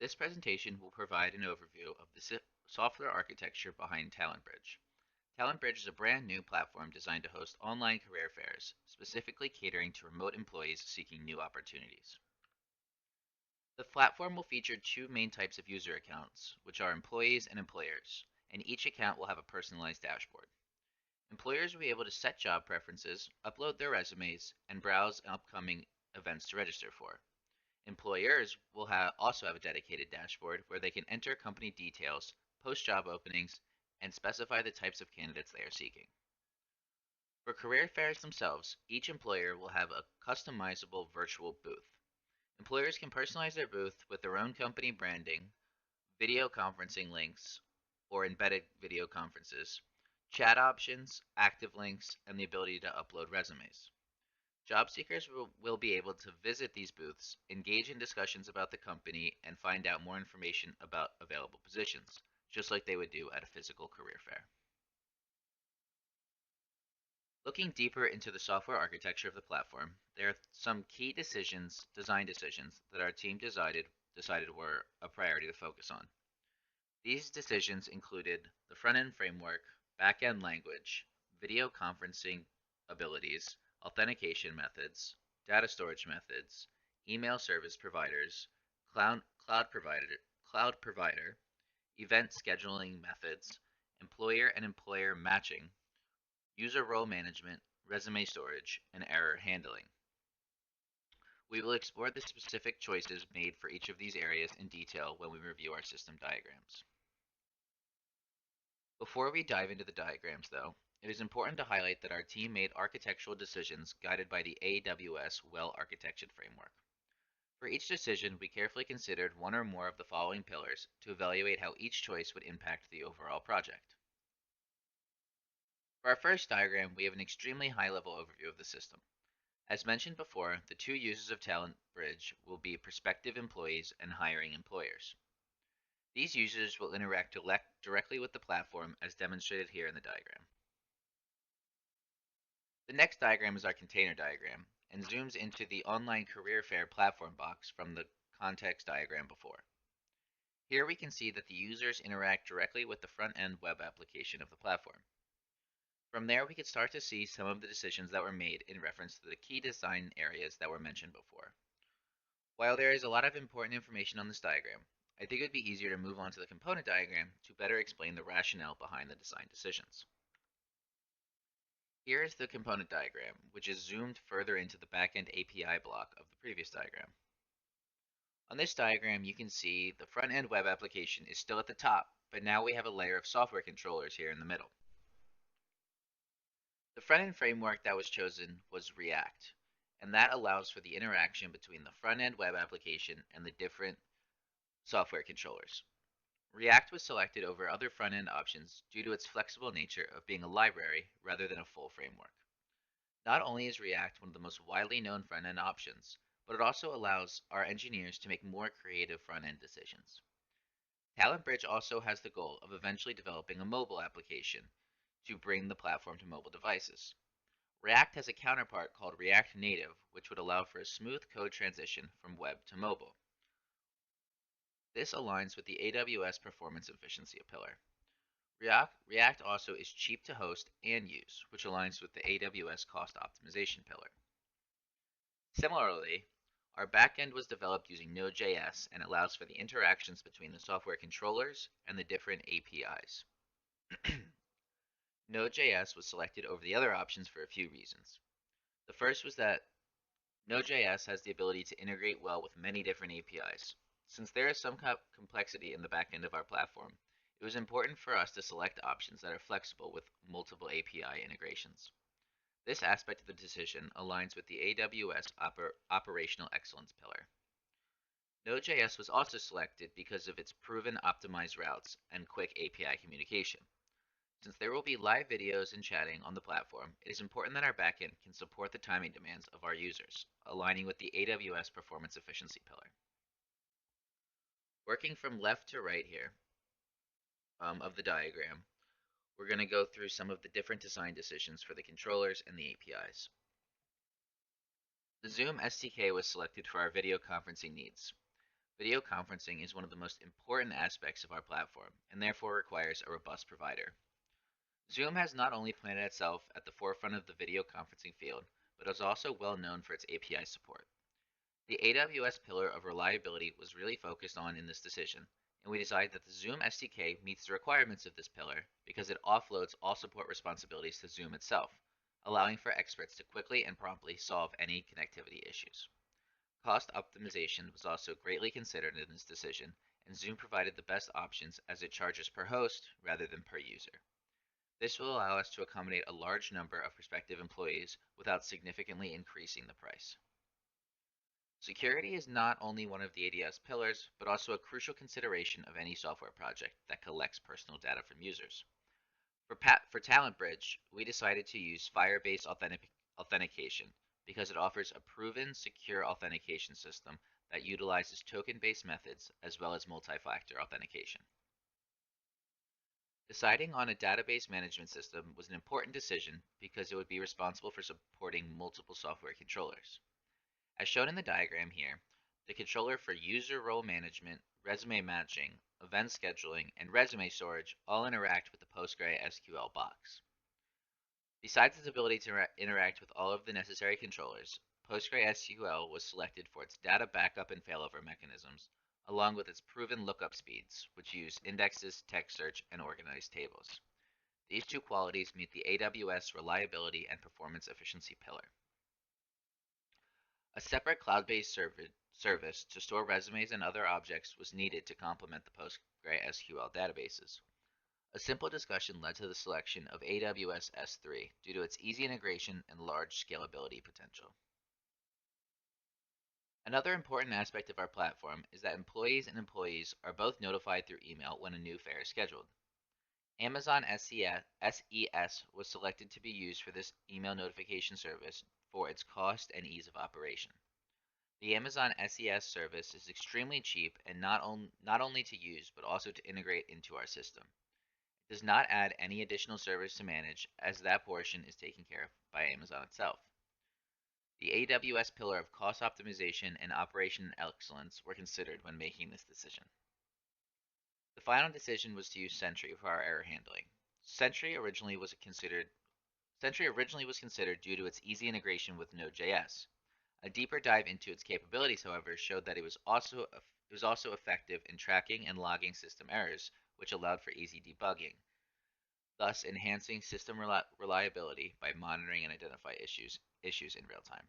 This presentation will provide an overview of the software architecture behind TalentBridge. TalentBridge is a brand new platform designed to host online career fairs, specifically catering to remote employees seeking new opportunities. The platform will feature two main types of user accounts, which are employees and employers, and each account will have a personalized dashboard. Employers will be able to set job preferences, upload their resumes, and browse upcoming events to register for. Employers will also have a dedicated dashboard where they can enter company details, post job openings, and specify the types of candidates they are seeking. For career fairs themselves, each employer will have a customizable virtual booth. Employers can personalize their booth with their own company branding, video conferencing links, or embedded video conferences, chat options, active links, and the ability to upload resumes. Job seekers will be able to visit these booths, engage in discussions about the company, and find out more information about available positions, just like they would do at a physical career fair. Looking deeper into the software architecture of the platform, there are some key design decisions that our team decided were a priority to focus on. These decisions included the front-end framework, back-end language, video conferencing abilities, authentication methods, data storage methods, email service providers, cloud provider, event scheduling methods, employer and employer matching, user role management, resume storage, and error handling. We will explore the specific choices made for each of these areas in detail when we review our system diagrams. Before we dive into the diagrams, though, it is important to highlight that our team made architectural decisions guided by the AWS well-architected framework. For each decision, we carefully considered one or more of the following pillars to evaluate how each choice would impact the overall project. For our first diagram, we have an extremely high-level overview of the system. As mentioned before, the two users of TalentBridge will be prospective employees and hiring employers. These users will interact directly with the platform as demonstrated here in the diagram. The next diagram is our container diagram and zooms into the online career fair platform box from the context diagram before. Here we can see that the users interact directly with the front-end web application of the platform. From there, we can start to see some of the decisions that were made in reference to the key design areas that were mentioned before. While there is a lot of important information on this diagram, I think it would be easier to move on to the component diagram to better explain the rationale behind the design decisions. Here is the component diagram, which is zoomed further into the backend API block of the previous diagram. On this diagram, you can see the front-end web application is still at the top, but now we have a layer of software controllers here in the middle. The front-end framework that was chosen was React, and that allows for the interaction between the front-end web application and the different software controllers. React was selected over other front-end options due to its flexible nature of being a library rather than a full framework. Not only is React one of the most widely known front-end options, but it also allows our engineers to make more creative front-end decisions. TalentBridge also has the goal of eventually developing a mobile application to bring the platform to mobile devices. React has a counterpart called React Native, which would allow for a smooth code transition from web to mobile. This aligns with the AWS performance efficiency pillar. React also is cheap to host and use, which aligns with the AWS cost optimization pillar. Similarly, our backend was developed using Node.js and allows for the interactions between the software controllers and the different APIs. Node.js was selected over the other options for a few reasons. The first was that Node.js has the ability to integrate well with many different APIs. Since there is some complexity in the backend of our platform, it was important for us to select options that are flexible with multiple API integrations. This aspect of the decision aligns with the AWS operational excellence pillar. Node.js was also selected because of its proven optimized routes and quick API communication. Since there will be live videos and chatting on the platform, it is important that our backend can support the timing demands of our users, aligning with the AWS performance efficiency pillar. Working from left to right here of the diagram, we're going to go through some of the different design decisions for the controllers and the APIs. The Zoom SDK was selected for our video conferencing needs. Video conferencing is one of the most important aspects of our platform and therefore requires a robust provider. Zoom has not only planted itself at the forefront of the video conferencing field, but is also well known for its API support. The AWS pillar of reliability was really focused on in this decision, and we decided that the Zoom SDK meets the requirements of this pillar because it offloads all support responsibilities to Zoom itself, allowing for experts to quickly and promptly solve any connectivity issues. Cost optimization was also greatly considered in this decision, and Zoom provided the best options as it charges per host rather than per user. This will allow us to accommodate a large number of prospective employees without significantly increasing the price. Security is not only one of the ADS pillars, but also a crucial consideration of any software project that collects personal data from users. For Talent Bridge, we decided to use Firebase authentication because it offers a proven, secure authentication system that utilizes token-based methods as well as multi-factor authentication. Deciding on a database management system was an important decision because it would be responsible for supporting multiple software controllers. As shown in the diagram here, the controller for user role management, resume matching, event scheduling, and resume storage all interact with the PostgreSQL box. Besides its ability to interact with all of the necessary controllers, PostgreSQL was selected for its data backup and failover mechanisms, along with its proven lookup speeds, which use indexes, text search, and organized tables. These two qualities meet the AWS reliability and performance efficiency pillar. A separate cloud-based service to store resumes and other objects was needed to complement the PostgreSQL databases. A simple discussion led to the selection of AWS S3 due to its easy integration and large scalability potential. Another important aspect of our platform is that employees are both notified through email when a new fair is scheduled. Amazon SES was selected to be used for this email notification service for its cost and ease of operation. The Amazon SES service is extremely cheap and not only to use but also to integrate into our system. It does not add any additional service to manage as that portion is taken care of by Amazon itself. The AWS pillar of cost optimization and operation excellence were considered when making this decision. The final decision was to use Sentry for our error handling. Sentry originally was considered due to its easy integration with Node.js. A deeper dive into its capabilities, however, showed that it was also effective in tracking and logging system errors, which allowed for easy debugging, thus enhancing system reliability by monitoring and identifying issues in real time.